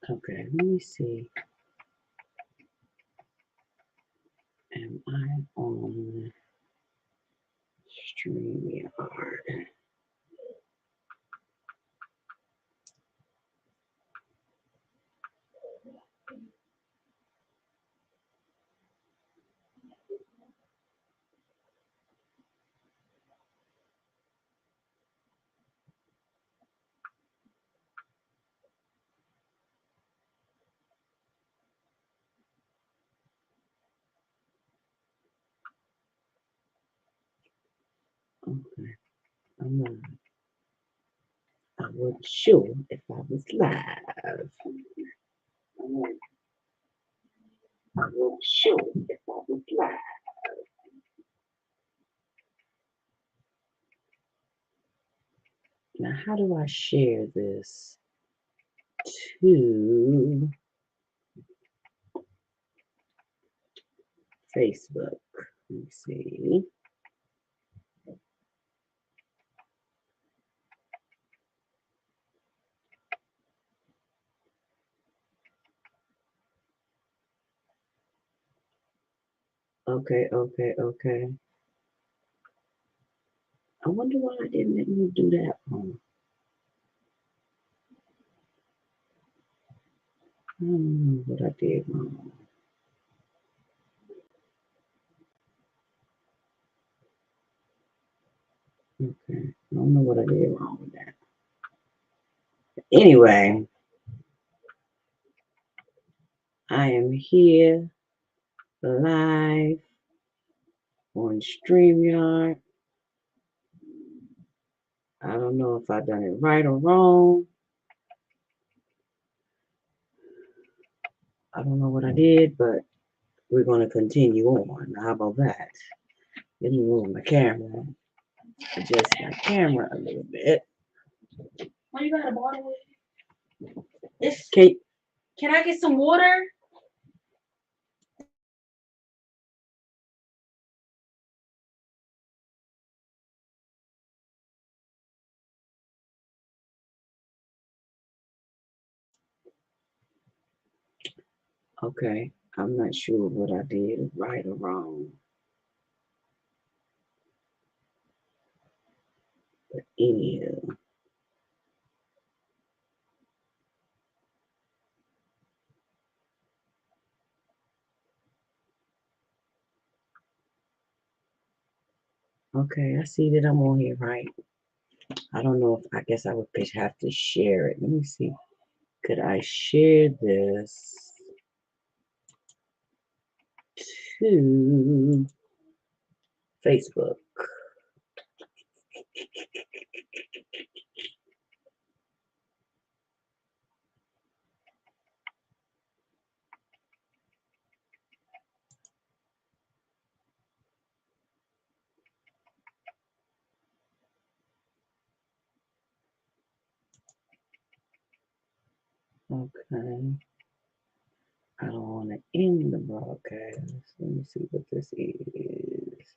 Okay, let me see. Am I on StreamYard? Okay, I'm not. I wasn't sure if I was live. I wasn't sure if I was live. Now, how do I share this to Facebook? Let me see. Okay. I wonder why I didn't let me do that one. I don't know what I did wrong. Okay, I don't know what I did wrong with that. Anyway, I am here live on StreamYard. I don't know if I done it right or wrong. I don't know what I did, but we're going to continue on. How about that? Let me move my camera. Adjust my camera a little bit. Well, you got a bottle with it's, Okay, can I get some water? okay. I'm not sure what I did right or wrong. But anyhow, okay, I see that I'm on here, right? I don't know if I guess I would have to share it. Let me see. Could I share this to Facebook? Okay. I don't want to end the broadcast. Let me see what this is.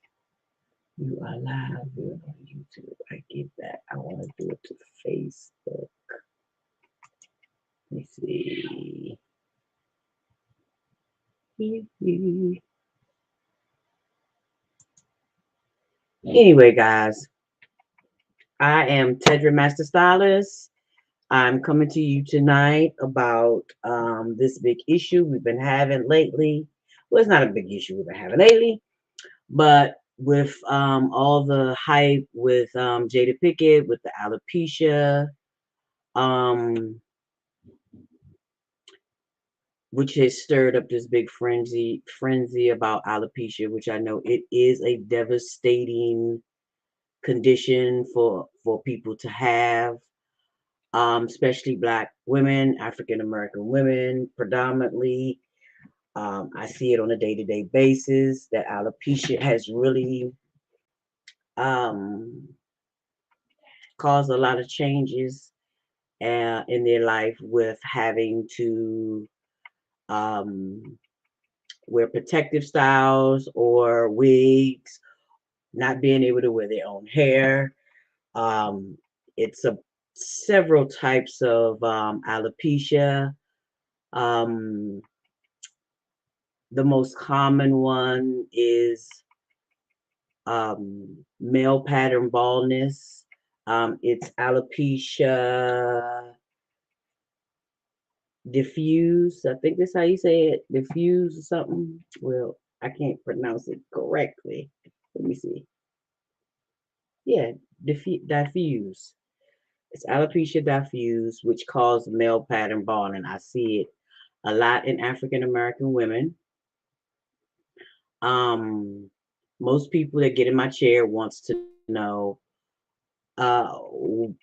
You are live on YouTube. I get that. I want to do it to Facebook. Let me see. Anyway, guys, I am Tedra Master Stylist. I'm coming to you tonight about this big issue we've been having lately. Well, it's not a big issue we've been having lately, but with all the hype with Jada Pickett, with the alopecia, um, which has stirred up this big frenzy about alopecia, which I know it is a devastating condition for people to have, especially Black women, African American women, predominantly. I see it on a day-to-day basis that alopecia has really um, caused a lot of changes in their life with having to um, wear protective styles or wigs, not being able to wear their own hair. Um, it's a several types of alopecia. Um, the most common one is male pattern baldness. It's alopecia diffuse. I think that's how you say it. Diffuse or something. Well, I can't pronounce it correctly. Let me see. Yeah, diffuse. It's alopecia diffuse, which causes male pattern balding. I see it a lot in African American women. Um, Most people that get in my chair wants to know uh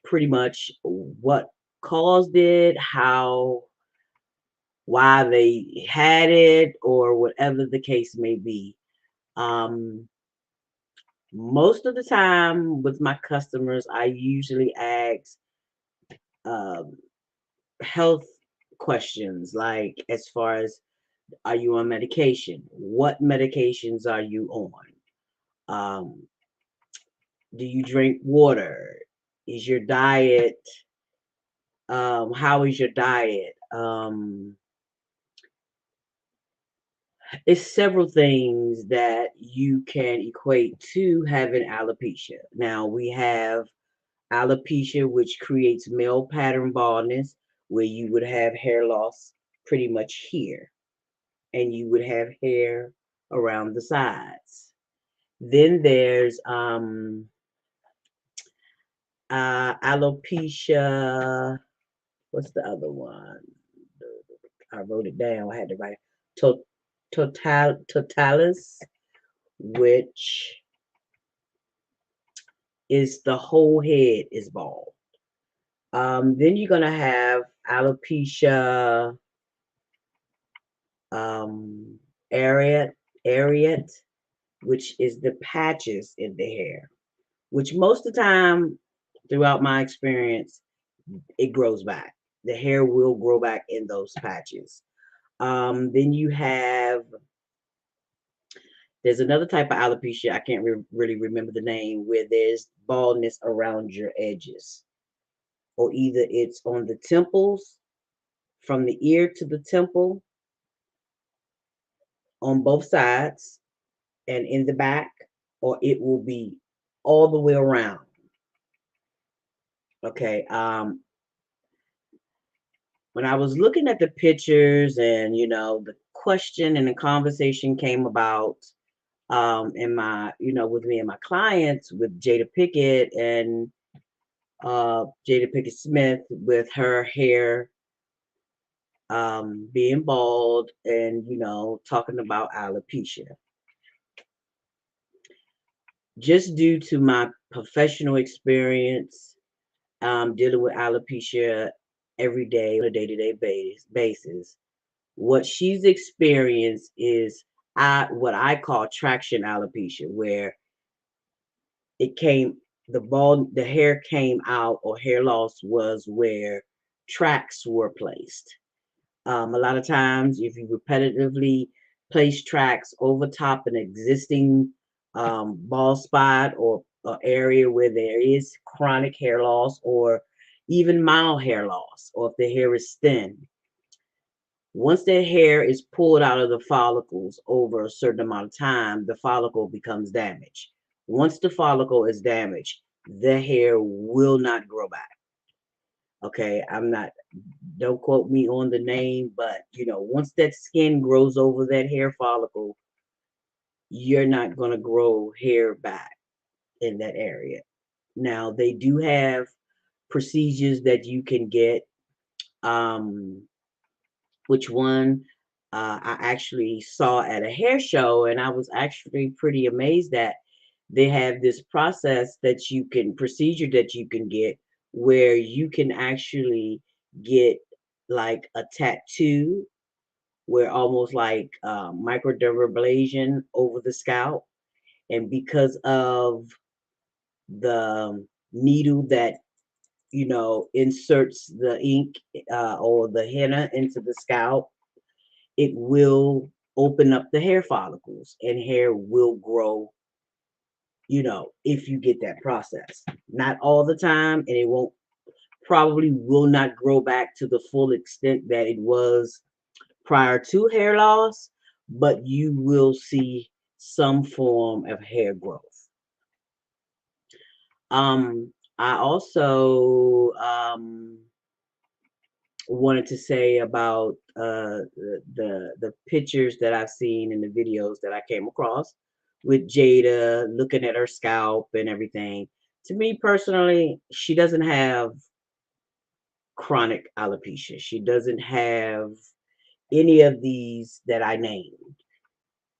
pretty much what caused it, how, why they had it, or whatever the case may be. Um, Most of the time with my customers, I usually ask um, health questions, like as far as, are you on medication? What medications are you on? Um, do you drink water? Is your diet, how is your diet? It's several things that you can equate to having alopecia. Now, we have alopecia, which creates male pattern baldness, where you would have hair loss pretty much here, and you would have hair around the sides. Then there's alopecia. What's the other one? I wrote it down. I had to write to, totalis, which is the whole head is bald. Then you're gonna have alopecia um, areate, areate, which is the patches in the hair, which most of the time throughout my experience, it grows back. The hair will grow back in those patches. Then you have, there's another type of alopecia, I can't really remember the name, where there's baldness around your edges, or either it's on the temples, from the ear to the temple, on both sides, and in the back, or it will be all the way around. Okay. When I was looking at the pictures, and the question and the conversation came about in my, with me and my clients, with Jada Pickett and Jada Pickett Smith, with her hair being bald, and talking about alopecia. Just due to my professional experience dealing with alopecia every day on a day-to-day basis, what she's experienced is what I call traction alopecia, where it came, the hair came out, or hair loss was where tracks were placed. A lot of times, if you repetitively place tracks over top an existing bald spot, or area where there is chronic hair loss, or even mild hair loss, or if the hair is thin, once that hair is pulled out of the follicles over a certain amount of time, the follicle becomes damaged. Once the follicle is damaged, the hair will not grow back. Okay, don't quote me on the name, but once that skin grows over that hair follicle, you're not going to grow hair back in that area. Now, they do have procedures that you can get. Um, which one I actually saw at a hair show, and I was actually pretty amazed that they have this procedure that you can get, where you can actually get like a tattoo, where almost like microdermabrasion over the scalp. And because of the needle that inserts the ink or the henna into the scalp, it will open up the hair follicles, and hair will grow, if you get that process. Not all the time, and it won't, probably will not grow back to the full extent that it was prior to hair loss, but you will see some form of hair growth. I also wanted to say about the pictures that I've seen and the videos that I came across with Jada looking at her scalp and everything. To me personally, she doesn't have chronic alopecia. She doesn't have any of these that I named.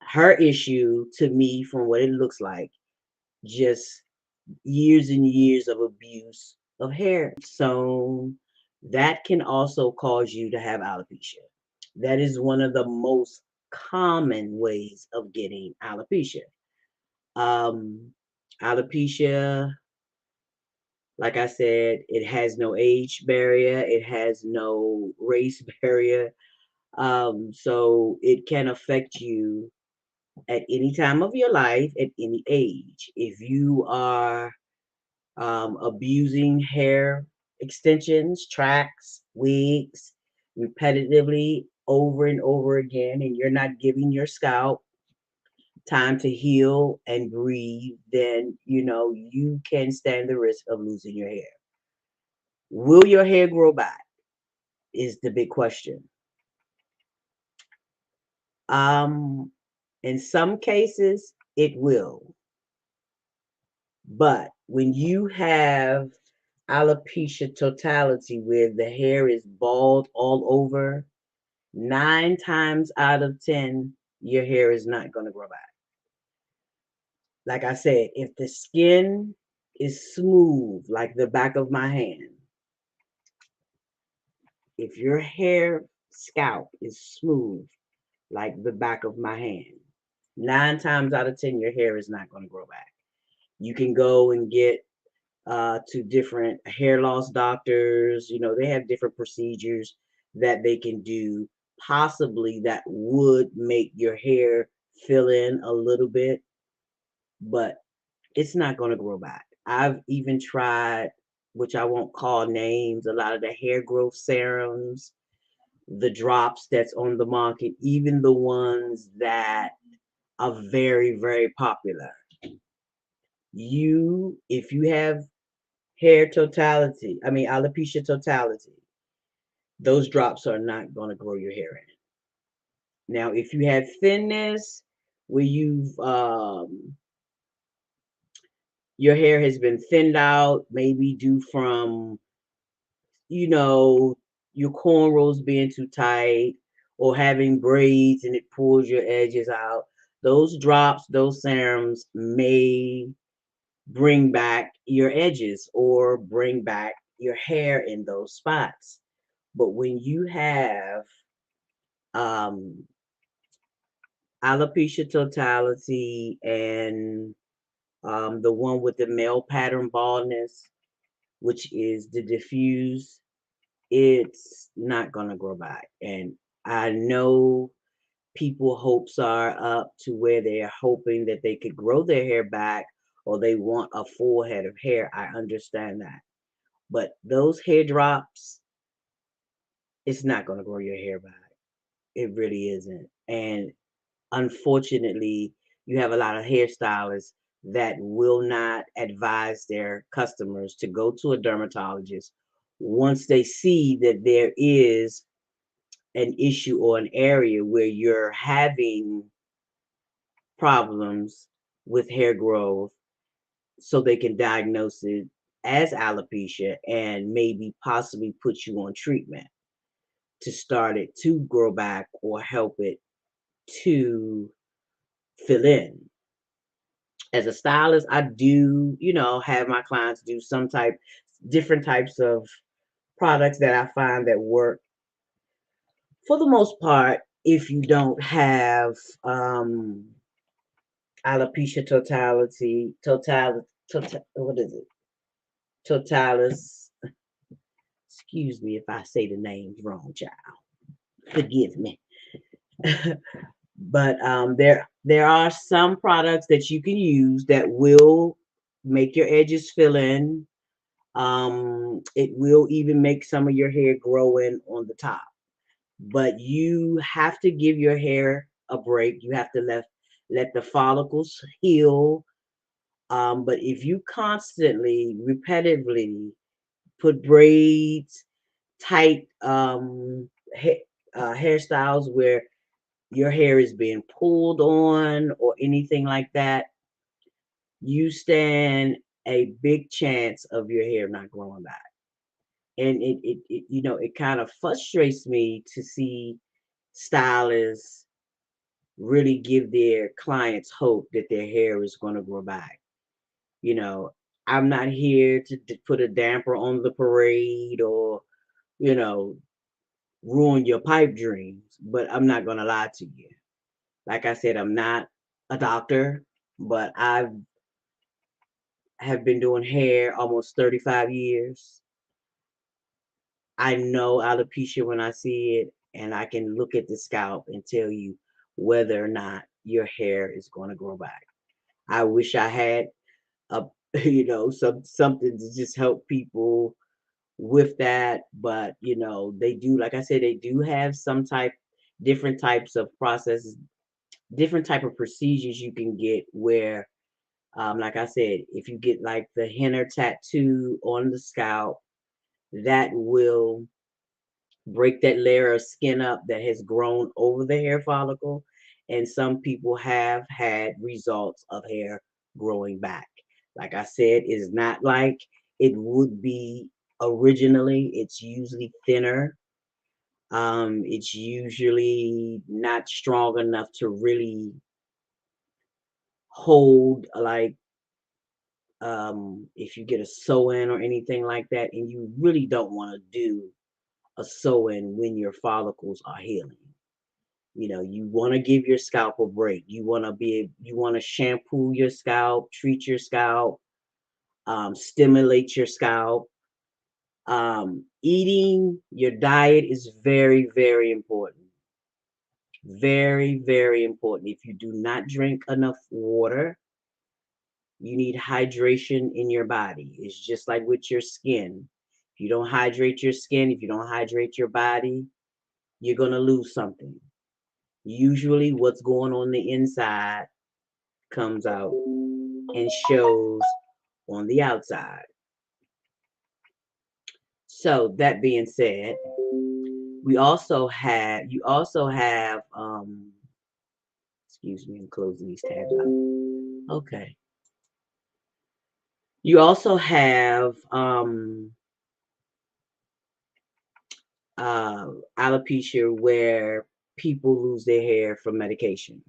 Her issue, to me, from what it looks like, just years and years of abuse of hair. So that can also cause you to have alopecia. That is one of the most common ways of getting alopecia. Um, Alopecia, like I said, it has no age barrier, it has no race barrier. So it can affect you at any time of your life, at any age. If you are abusing hair extensions, tracks, wigs repetitively over and over again, and you're not giving your scalp time to heal and breathe, then you can stand the risk of losing your hair. Will your hair grow back? Is the big question. Um, in some cases, it will. But when you have alopecia totality, where the hair is bald all over, 9 times out of 10, your hair is not going to grow back. Like I said, if the skin is smooth, like the back of my hand, if your hair scalp is smooth, like the back of my hand, 9 times out of 10, your hair is not going to grow back. You can go and get to different hair loss doctors. They have different procedures that they can do, possibly that would make your hair fill in a little bit, but it's not going to grow back. I've even tried, which I won't call names, a lot of the hair growth serums, the drops that's on the market, even the ones that are very, very popular. If you have hair totality, I mean alopecia totality, those drops are not going to grow your hair in. Now, if you have thinness, where your hair has been thinned out, maybe due from you know your cornrows being too tight or having braids and it pulls your edges out, those drops, those serums may bring back your edges or bring back your hair in those spots. But when you have um, alopecia totality and the one with the male pattern baldness, which is the diffuse, it's not going to grow back. And I know people hopes are up to where they're hoping that they could grow their hair back or they want a full head of hair. I understand that. But those hair drops, it's not going to grow your hair back. It really isn't. And unfortunately, you have a lot of hairstylists that will not advise their customers to go to a dermatologist once they see that there is an issue or an area where you're having problems with hair growth, so they can diagnose it as alopecia and maybe possibly put you on treatment to start it to grow back or help it to fill in. As a stylist, I do, have my clients do different types of products that I find that work for the most part. If you don't have alopecia what is it? Totalis. Excuse me if I say the names wrong, child. Forgive me. But there are some products that you can use that will make your edges fill in. It will even make some of your hair grow in on the top. but you have to give your hair a break. You have to let the follicles heal. But if you constantly, repetitively put braids, tight hairstyles where your hair is being pulled on or anything like that, you stand a big chance of your hair not growing back. And it kind of frustrates me to see stylists really give their clients hope that their hair is going to grow back. You know, I'm not here to put a damper on the parade or, you know, ruin your pipe dreams, but I'm not going to lie to you. Like I said, I'm not a doctor, but I have been doing hair almost 35 years. I know alopecia when I see it, and I can look at the scalp and tell you whether or not your hair is going to grow back. I wish I had a something to just help people with that, but they do, like I said, they do have different types of processes, different type of procedures you can get where, like I said, if you get like the henna tattoo on the scalp, that will break that layer of skin up that has grown over the hair follicle. And some people have had results of hair growing back. Like I said, it's not like it would be originally. It's usually thinner. It's usually not strong enough to really hold, like, if you get a sew-in or anything like that, and you really don't want to do a sew-in when your follicles are healing. You want to give your scalp a break. You want to shampoo your scalp, treat your scalp, stimulate your scalp. Eating your diet is very, very important. Very, very important. If you do not drink enough water, you need hydration in your body. It's just like with your skin. If you don't hydrate your skin, if you don't hydrate your body, you're going to lose something. Usually, what's going on the inside comes out and shows on the outside. So that being said, you also have excuse me, I'm closing these tabs out. Okay. You also have alopecia where people lose their hair from medication.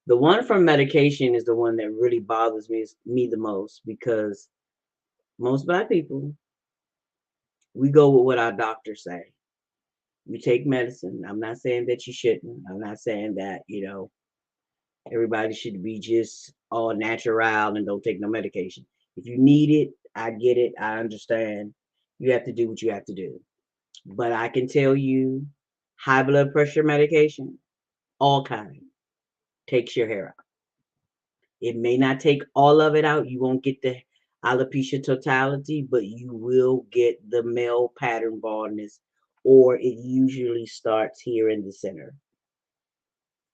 The one from medication is the one that really bothers me the most, because most Black people, we go with what our doctors say. You take medicine. I'm not saying that you shouldn't. I'm not saying that, everybody should be just all natural and don't take no medication. If you need it, I get it. I understand. You have to do what you have to do. But I can tell you, high blood pressure medication, all kind, takes your hair out. It may not take all of it out. You won't get the alopecia totality, but you will get the male pattern baldness, or it usually starts here in the center.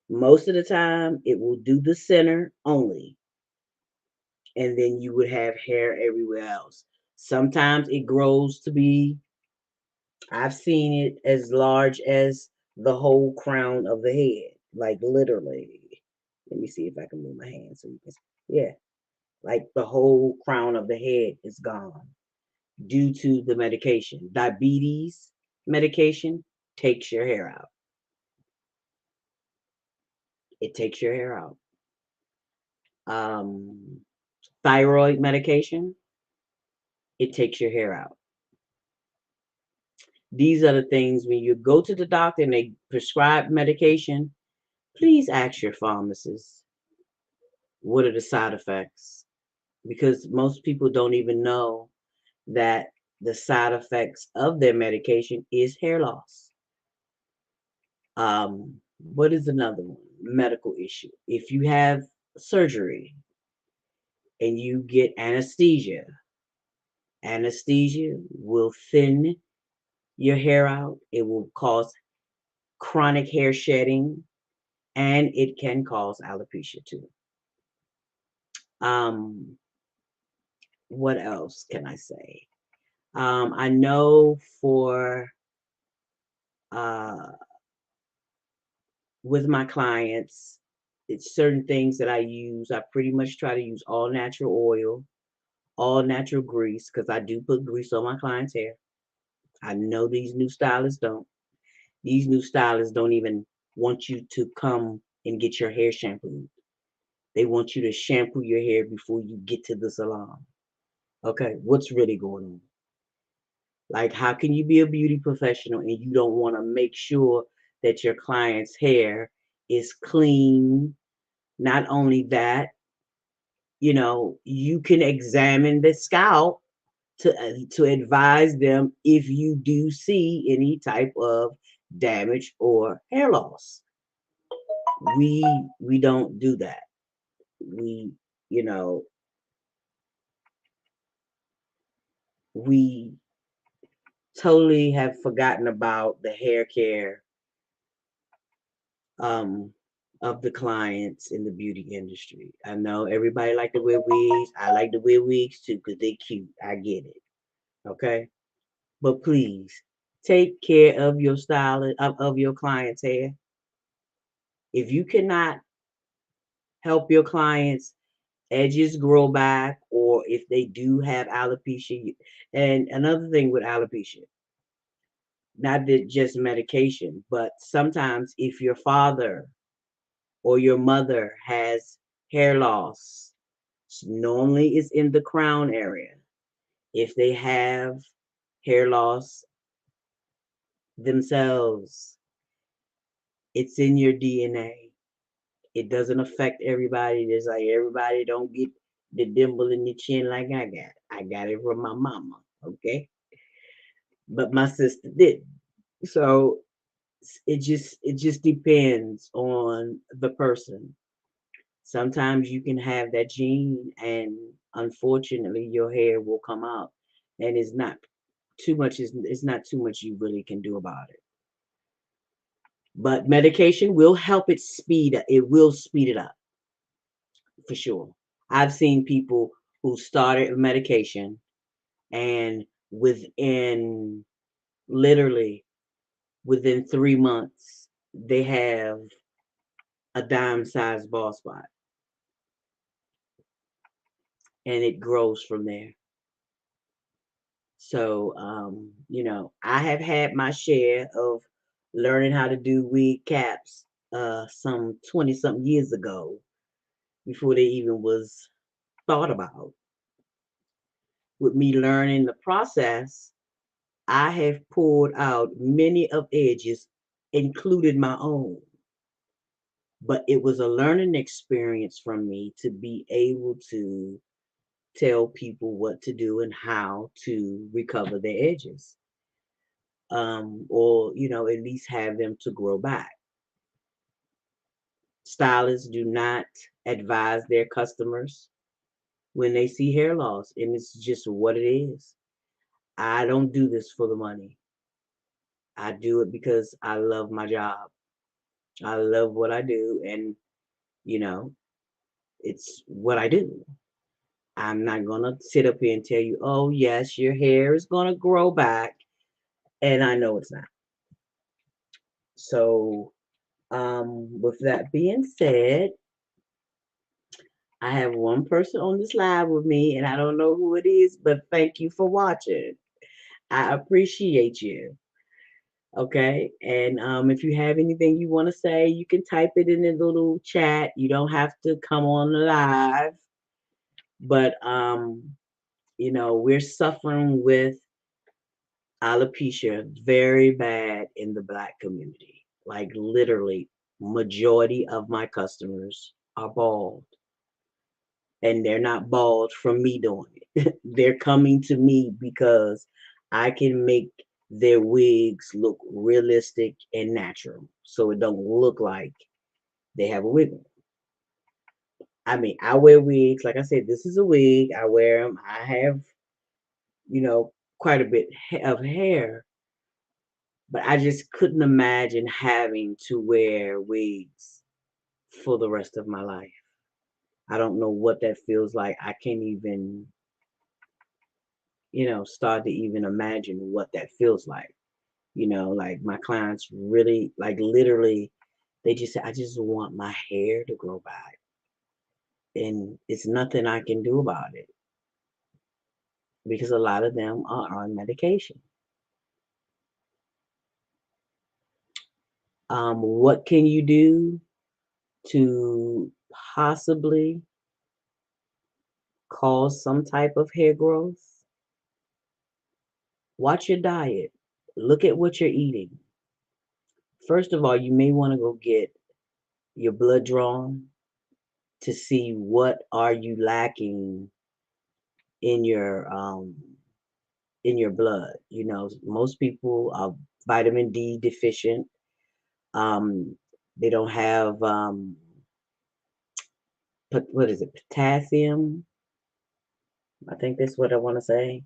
Most of the time, it will do the center only, and then you would have hair everywhere else. Sometimes it grows to be, I've seen it as large as the whole crown of the head, like literally. Let me see if I can move my hand so you can see. Yeah, like the whole crown of the head is gone due to the medication. Diabetes medication takes your hair out. It takes your hair out. Um, Thyroid medication, it takes your hair out. These are the things, when you go to the doctor and they prescribe medication, please ask your pharmacist what are the side effects, because most people don't even know that the side effects of their medication is hair loss. What is another one? Medical issue. If you have surgery and you get anesthesia, anesthesia will thin your hair out. It will cause chronic hair shedding, and it can cause alopecia too. Um, what else can I say? I know for uh, with my clients, it's certain things that I use. I pretty much try to use all natural oil, all natural grease, because I do put grease on my clients' hair. I know these new stylists don't. These new stylists don't even want you to come and get your hair shampooed. They want you to shampoo your hair before you get to the salon. Okay, what's really going on? Like, how can you be a beauty professional and you don't want to make sure that your client's hair is clean? Not only that, you can examine the scalp to advise them if you do see any type of damage or hair loss. We don't do that. We, you know, we totally have forgotten about the hair care um of the clients in the beauty industry. I know everybody like to wear wigs. I like to wear wigs too because they're cute. I get it. Okay. But please take care of your style of your client's hair. If you cannot help your clients edges grow back, or if they do have alopecia, and another thing with alopecia, not that just medication, but sometimes if your father or your mother has hair loss, normally it's in the crown area. If they have hair loss themselves, it's in your DNA. It doesn't affect everybody. There's like everybody don't get the dimple in the chin like I got. I got it from my mama, okay? But my sister did. So it just depends on the person. Sometimes you can have that gene and unfortunately your hair will come out and it's not too much you really can do about it. But medication will help it will speed it up for sure. I've seen people who started medication and literally within 3 months they have a dime sized bald spot and it grows from there. So, I have had my share of learning how to do wig caps some 20 something years ago before they even was thought about. With me learning the process, I have pulled out many of edges, included my own. But it was a learning experience from me to be able to tell people what to do and how to recover their edges, or at least have them to grow back. Stylists do not advise their customers when they see hair loss, and it's just what it is. I don't do this for the money. I do it because I love my job. I love what I do, and you know, it's what I do. I'm not gonna sit up here and tell you, oh yes, your hair is gonna grow back, and I know it's not. So, with that being said, I have one person on this live with me, and I don't know who it is, but thank you for watching. I appreciate you. Okay. And if you have anything you want to say, you can type it in the little chat. You don't have to come on live. But we're suffering with alopecia very bad in the Black community. Like literally, majority of my customers are bald. And they're not bald from me doing it. They're coming to me because I can make their wigs look realistic and natural, so it don't look like they have a wig on. I mean, I wear wigs. Like I said, this is a wig. I wear them. I have, quite a bit of hair, But I just couldn't imagine having to wear wigs for the rest of my life. I don't know what that feels like. I can't even, start to even imagine what that feels like. Like my clients really, like literally, they just say, I just want my hair to grow back. And it's nothing I can do about it because a lot of them are on medication. What can you do to possibly cause some type of hair growth? Watch your diet. Look at what you're eating. First of all, you may want to go get your blood drawn to see what are you lacking in your blood. Most people are vitamin D deficient. Um, they don't have what is it, potassium? I think that's what I want to say.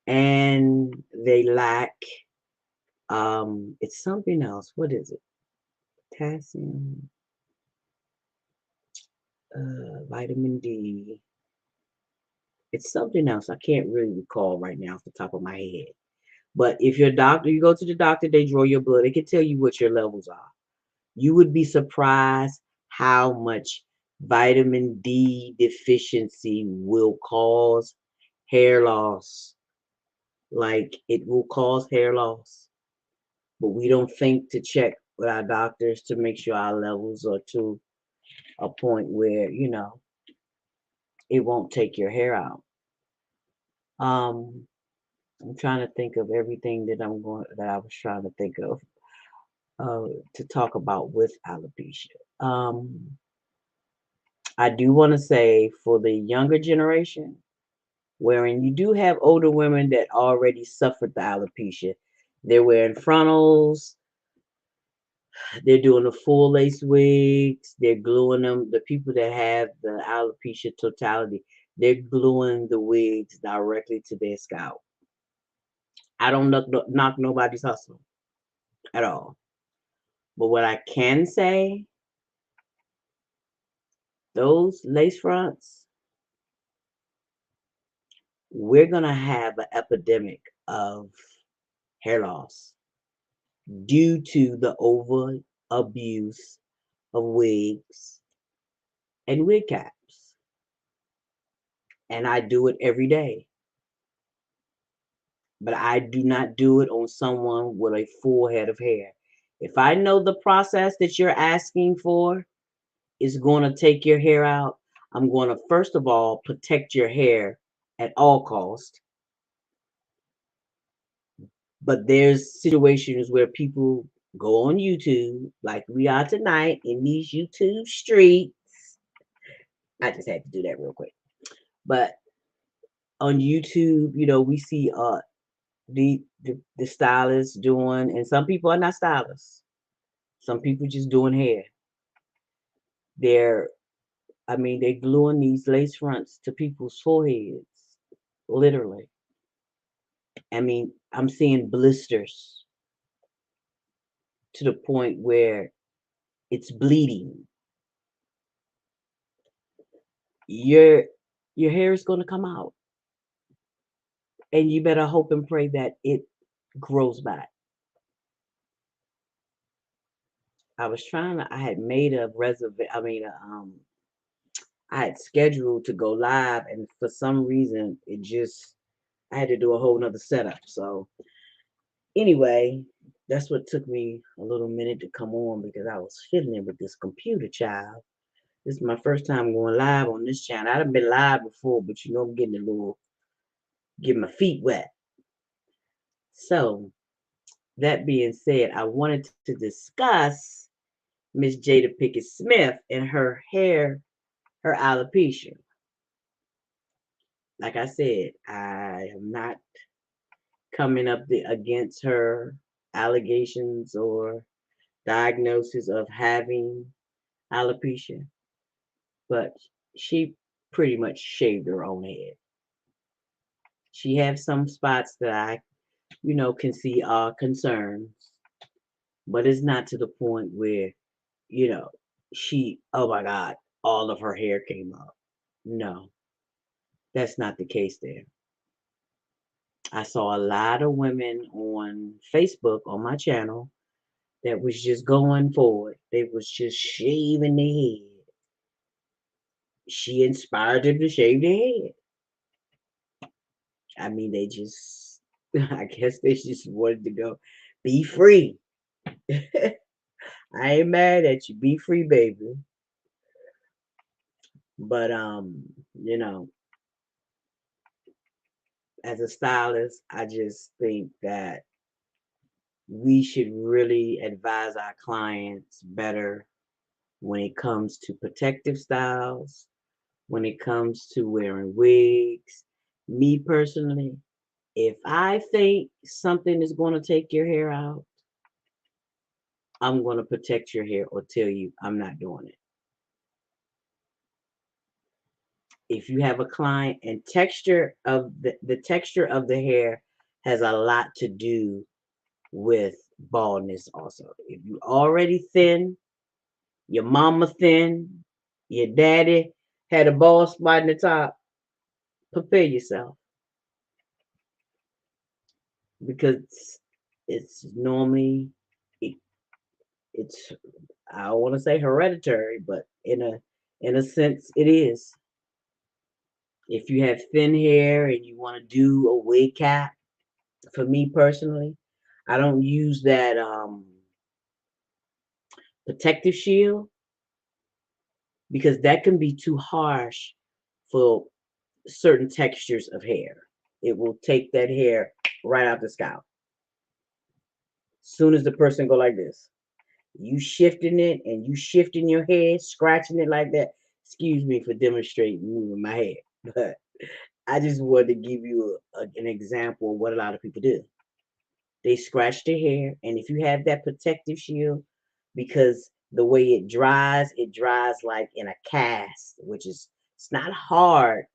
And they lack it's something else. What is it? Potassium, vitamin D. It's something else. I can't really recall right now off the top of my head. But if your doctor, you go to the doctor, they draw your blood. They can tell you what your levels are. You would be surprised how much vitamin D deficiency will cause hair loss. Like it will cause hair loss. But we don't think to check with our doctors to make sure our levels are to a point where, it won't take your hair out. Um, I'm trying to think of everything that I was trying to think of to talk about with alopecia. I do want to say for the younger generation, wherein you do have older women that already suffered the alopecia, they're wearing frontals, they're doing the full lace wigs, they're gluing them. The people that have the alopecia totality, they're gluing the wigs directly to their scalp. I don't knock nobody's hustle at all. But what I can say, those lace fronts, we're going to have an epidemic of hair loss due to the over abuse of wigs and wig caps. And I do it every day. But I do not do it on someone with a full head of hair. If I know the process that you're asking for is going to take your hair out, I'm going to first of all protect your hair at all cost. But there's situations where people go on YouTube, like we are tonight in these YouTube streets. I just had to do that real quick. But on YouTube, we see the stylists doing, and some people are not stylists. Some people just doing hair. They're, they're gluing these lace fronts to people's foreheads, literally. I'm seeing blisters to the point where it's bleeding. Your your hair is going to come out, and you better hope and pray that it grows back. I had made a I had scheduled to go live, and for some reason, I had to do a whole nother setup. So anyway, that's what took me a little minute to come on because I was fiddling with this computer, child. This is my first time going live on this channel. I've been live before, but I'm getting my feet wet. So that being said, I wanted to discuss Miss Jada Pickett Smith and her hair, her alopecia. Like I said, I am not coming up against her allegations or diagnosis of having alopecia, but she pretty much shaved her own head. She has some spots that can see our concerns, but it's not to the point where, you know, oh my God, all of her hair came up. No, that's not the case there. I saw a lot of women on Facebook on my channel that was just going for it. They was just shaving their head. She inspired them to shave their head. I mean, they just, I guess they just wanted to go, be free. I ain't mad at you. Be free, baby. But you know, as a stylist, I just think that we should really advise our clients better when it comes to protective styles, when it comes to wearing wigs. Me personally, if I think something is going to take your hair out, I'm going to protect your hair or tell you I'm not doing it. If you have a client and the texture of the hair has a lot to do with baldness also. If you already thin, your mama thin, your daddy had a bald spot in the top, prepare yourself because it's normally it, it's I don't want to say hereditary, but in a sense it is. If you have thin hair and you want to do a wig cap, for me personally, I don't use that protective shield because that can be too harsh for certain textures of hair. It will take that hair right out the scalp. Soon as the person go like this, you shifting it and you shifting your head, scratching it like that. Excuse me for demonstrating moving my head, but I just wanted to give you an example of what a lot of people do. They scratch their hair, and if you have that protective shield, because the way it dries like in a cast, which is it's not hard,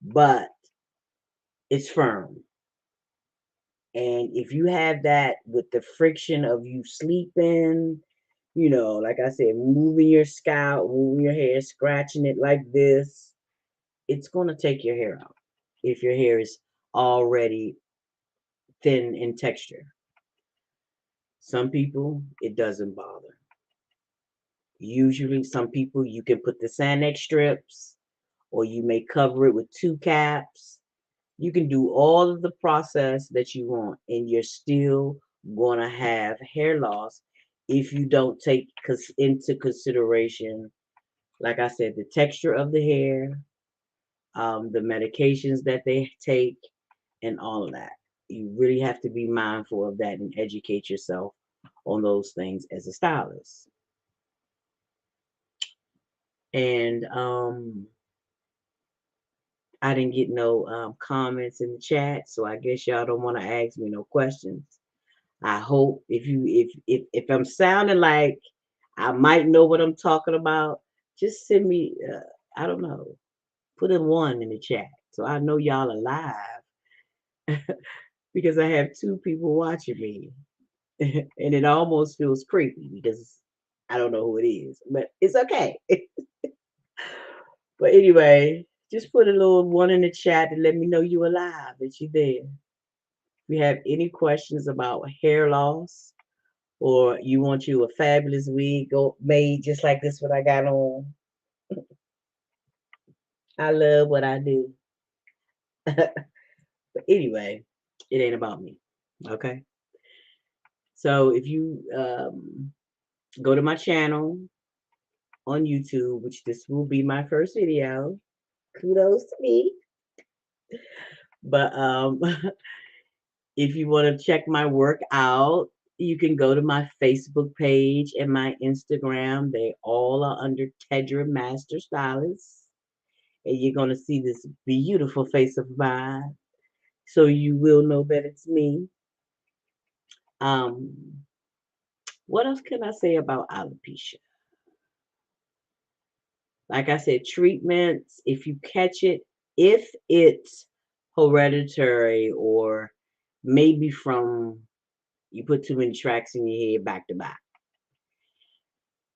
but it's firm. And if you have that with the friction of you sleeping, like I said, moving your scalp, moving your hair, scratching it like this, it's going to take your hair out if your hair is already thin in texture. Some people, it doesn't bother. Usually, some people, you can put the Sanex strips or you may cover it with two caps. You can do all of the process that you want, and you're still going to have hair loss if you don't take into consideration, like I said, the texture of the hair, the medications that they take, and all of that. You really have to be mindful of that and educate yourself on those things as a stylist. And I didn't get no comments in the chat, so I guess y'all don't want to ask me no questions. I hope if I'm sounding like I might know what I'm talking about, just send me I don't know, put a one in the chat so I know y'all alive because I have two people watching me, and it almost feels creepy because I don't know who it is, but it's okay. But anyway, just put a little one in the chat to let me know you alive, that you there. If you have any questions about hair loss or you want you a fabulous wig made just like this what I got on, I love what I do. But anyway, it ain't about me. Okay. So if you go to my channel on YouTube, which this will be my first video, kudos to me. But if you want to check my work out, you can go to my Facebook page and my Instagram. They all are under Tedra Master Stylist. And you're going to see this beautiful face of mine. So you will know that it's me. Um, what else can I say about alopecia? Like I said, treatments, if you catch it, if it's hereditary or maybe from you put too many tracks in your head back to back.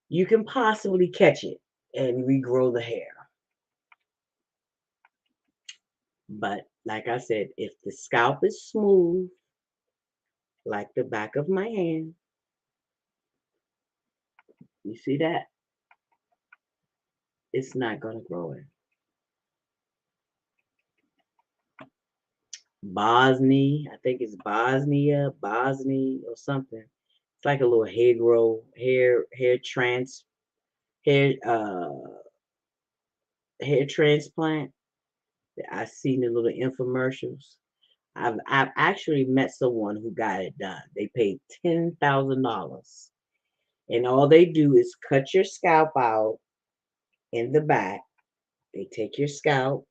You can possibly catch it and regrow the hair. But like I said, if the scalp is smooth, like the back of my hand, you see that? It's not going to grow in. I think it's Bosnia or something. It's like a little hair grow, hair, hair transplant. I've seen the little infomercials. I've actually met someone who got it done. They paid $10,000, and all they do is cut your scalp out in the back. They take your scalp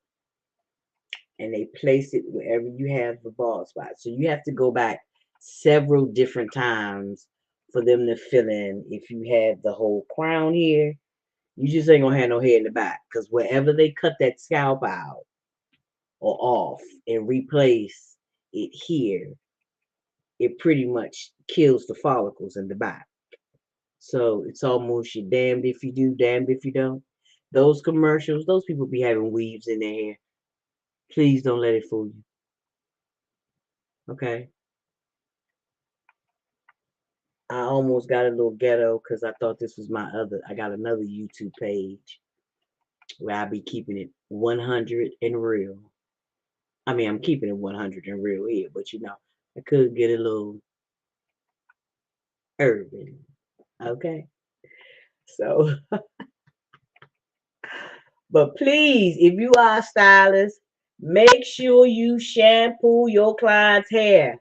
and they place it wherever you have the bald spot. So you have to go back several different times for them to fill in. If you have the whole crown here, you just ain't gonna have no hair in the back because wherever they cut that scalp out or off and replace it here, it pretty much kills the follicles in the back. So it's almost you damned if you do, damned if you don't. Those commercials, those people be having weaves in their hair. Please don't let it fool you. Okay. I almost got a little ghetto because I thought this was I got another YouTube page where I be keeping it 100 and real. I mean, I'm keeping it 100 and real here, but I could get a little urban. Okay. So, but please, if you are a stylist, make sure you shampoo your client's hair.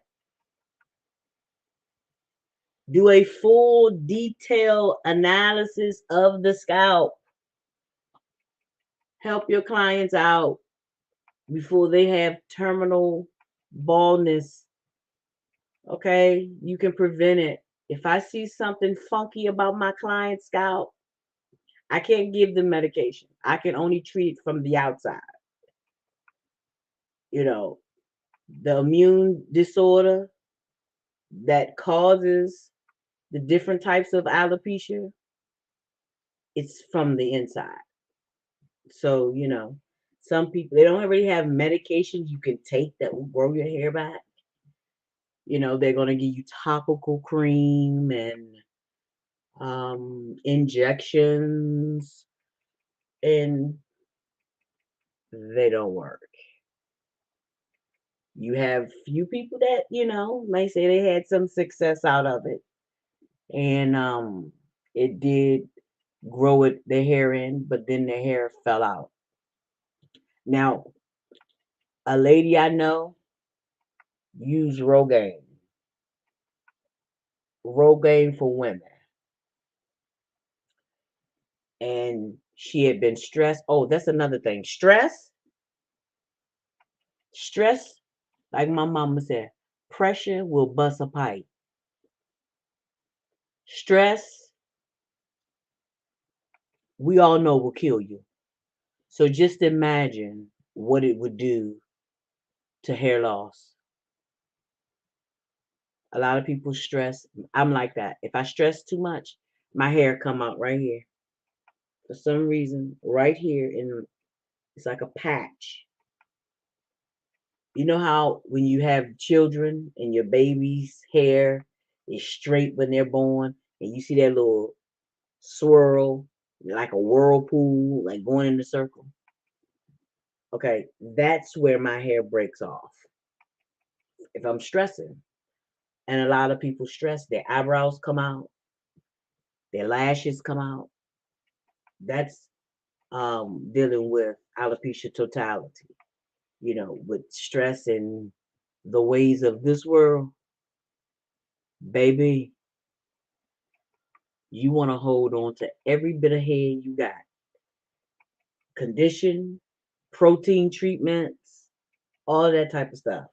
Do a full detailed analysis of the scalp. Help your clients out before they have terminal baldness. Okay, you can prevent it. If I see something funky about my client's scalp, I can't give them medication. I can only treat it from the outside. You know, the immune disorder that causes the different types of alopecia, it's from the inside. So, some people, they don't already have medications you can take that will grow your hair back. They're going to give you topical cream and injections, and they don't work. You have few people that, may say they had some success out of it, and it did grow their hair in, but then their hair fell out. Now, a lady I know used Rogaine for women, and she had been stressed. Oh, that's another thing. Stress, like my mama said, pressure will bust a pipe. Stress, we all know will kill you. So just imagine what it would do to hair loss. A lot of people stress. I'm like that. If I stress too much, my hair come out right here. For some reason, right here, and it's like a patch. You know how when you have children and your baby's hair is straight when they're born, and you see that little swirl, like a whirlpool, like going in a circle? Okay, that's where my hair breaks off if I'm stressing. And a lot of people stress, their eyebrows come out, their lashes come out. That's dealing with alopecia totality, with stress and the ways of this world. Baby, you want to hold on to every bit of hair you got. Condition, protein treatments, all that type of stuff.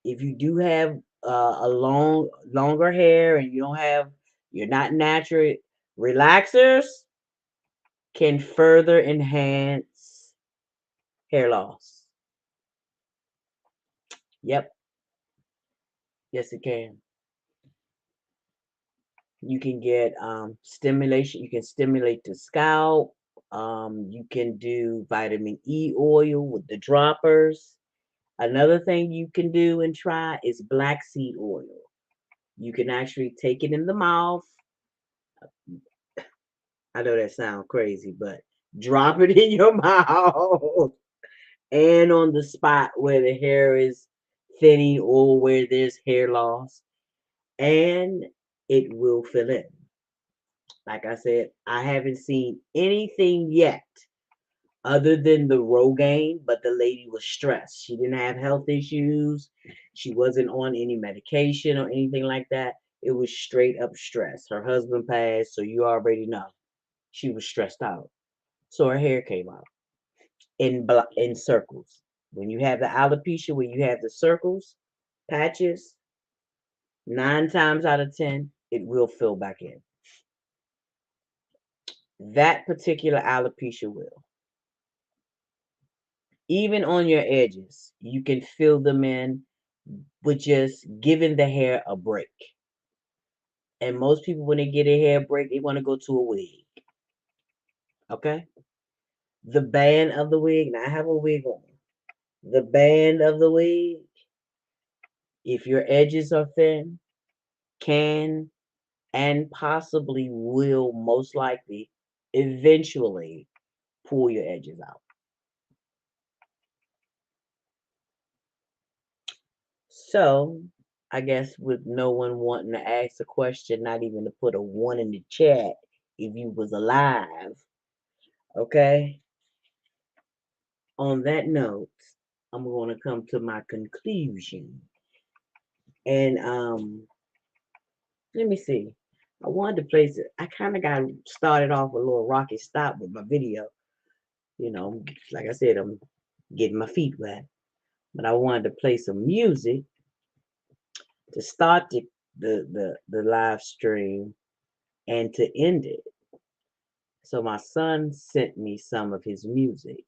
If you do have a longer hair and you're not natural, relaxers can further enhance hair loss. Yep. Yes, it can. You can get stimulation. You can stimulate the scalp. You can do vitamin E oil with the droppers. Another thing you can do and try is black seed oil. You can actually take it in the mouth. I know that sounds crazy, but drop it in your mouth and on the spot where the hair is thinning or where there's hair loss, and it will fill in. Like I said, I haven't seen anything yet other than the Rogaine, but the lady was stressed. She didn't have health issues. She wasn't on any medication or anything like that. It was straight up stress. Her husband passed, so you already know she was stressed out. So her hair came out in circles. When you have the alopecia, when you have the circles, patches, 9 times out of 10, it will fill back in. That particular alopecia will. Even on your edges, you can fill them in with just giving the hair a break. And most people, when they get a hair break, they want to go to a wig. Okay? The band of the wig, now I have a wig on. The band of the wig, if your edges are thin, can and possibly will most likely eventually pull your edges out. So, I guess with no one wanting to ask a question, not even to put a one in the chat if you was alive, okay? On that note, I'm going to come to my conclusion. And let me see. I wanted to place it. I kind of got started off a little rocky stop with my video. You know, like I said, I'm getting my feet wet. But I wanted to play some music to start the live stream and to end it. So my son sent me some of his music.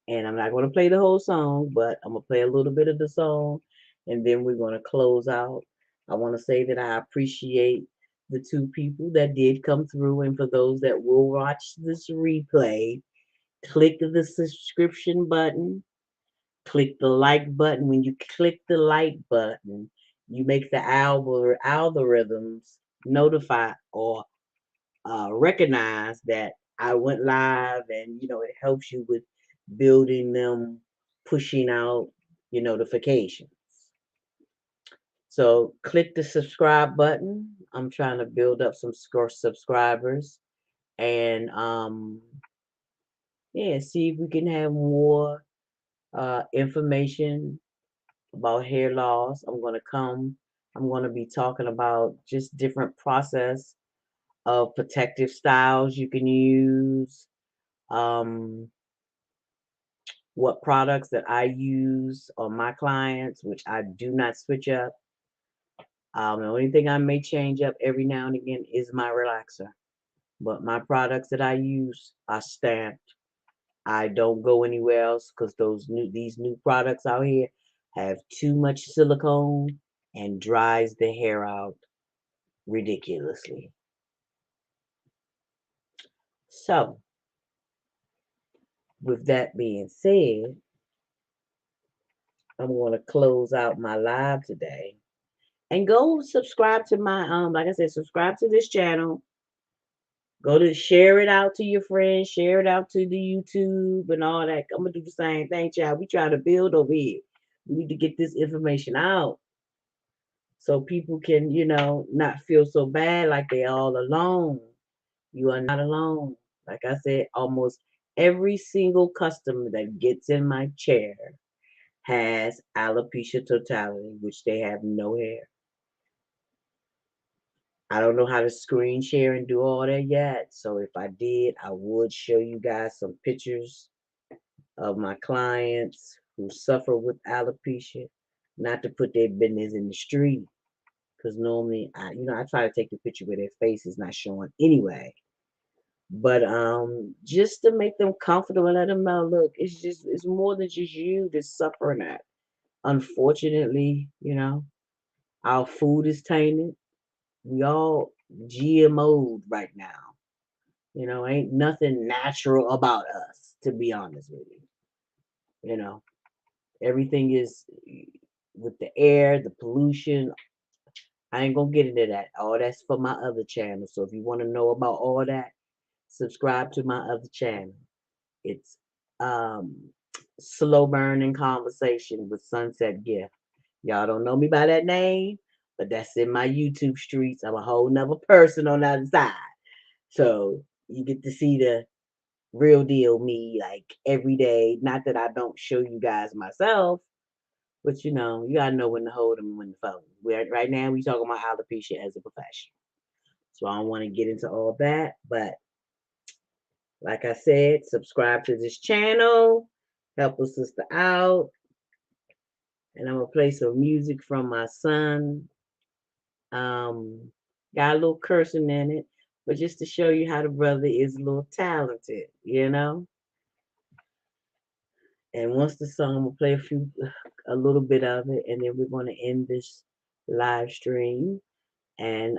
And I'm not going to play the whole song, but I'm going to play a little bit of the song. And then we're going to close out. I want to say that I appreciate the two people that did come through. And for those that will watch this replay, click the subscription button, click the like button. When you click the like button, you make the algorithms notify or recognize that I went live, and it helps you with building them, pushing out notifications. So click the subscribe button. I'm trying to build up some subscribers, and yeah, see if we can have more information about hair loss. I'm going to be talking about just different process of protective styles you can use, um, what products that I use on my clients, which I do not switch up. The only thing I may change up every now and again is my relaxer. But my products that I use are stamped. I don't go anywhere else because these new products out here have too much silicone and dries the hair out ridiculously. So, with that being said, I'm going to close out my live today. And go subscribe to my like I said, subscribe to this channel. Go to share it out to your friends, share it out to the YouTube and all that. I'm gonna do the same thing, child. We try to build over here. We need to get this information out so people can, not feel so bad like they're all alone. You are not alone. Like I said, almost every single customer that gets in my chair has alopecia totality, which they have no hair. I don't know how to screen share and do all that yet. So if I did, I would show you guys some pictures of my clients who suffer with alopecia. Not to put their business in the street, because normally I try to take the picture where their face is not showing anyway. But just to make them comfortable and let them know, look, it's more than just you that's suffering that. Unfortunately, Our food is tainted. We all GMO'd right now. Ain't nothing natural about us, to be honest with you. You know, everything is with the air, the pollution. I ain't gonna get into that. All that's for my other channel. So if you want to know about all that, subscribe to my other channel. It's um Slow Burning Conversation with Sunset Gift. Y'all don't know me by that name, but that's in my YouTube streets. I'm a whole nother person on the other side. So you get to see the real deal me like every day. Not that I don't show you guys myself, but you gotta know when to hold them and when to fold 'em. Right now we talking about alopecia as a profession. So I don't want to get into all that, but like I said, subscribe to this channel, help a sister out, and I'm gonna play some music from my son. Um, got a little cursing in it, but just to show you how the brother is a little talented. And once the song, I'm gonna play a little bit of it, and then we're gonna end this live stream. And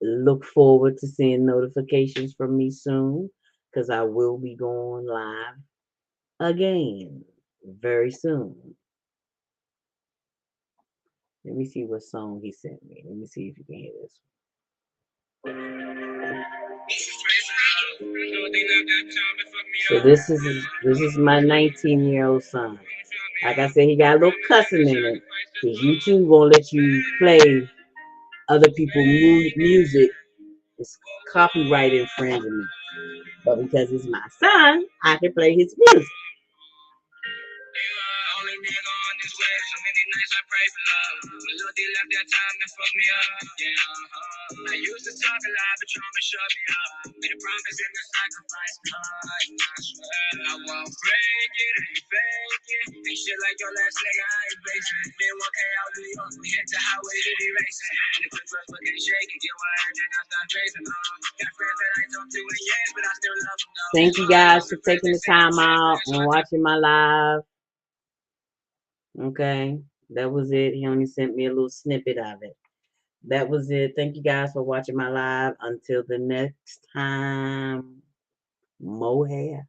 look forward to seeing notifications from me soon, because I will be going live again very soon. Let me see what song he sent me. Let me see if you can hear this. So this is my 19-year-old son. Like I said, he got a little cussing in it, because YouTube won't let you play other people's music. It's copyright infringement. But because it's my son, I can play his music. Only nigga on this way, so many nights I pray for love. When Lil D left that time and fucked me up, yeah. I used to talk a lot, but trauma shut me up. Made a promise and the sacrifice, I swear I won't break it, ain't fake it. Ain't shit like your last nigga, I ain't basic. Been 1K out New York, we hit the highway to be racing. And the quick first can't shake it, get one hand and I start chasing. Got friends that I ain't talked to in years, but I still love them though. Thank you guys for taking the time out and watching my live. Okay, that was it. He only sent me a little snippet of it. That was it. Thank you guys for watching my live. Until the next time, mohair.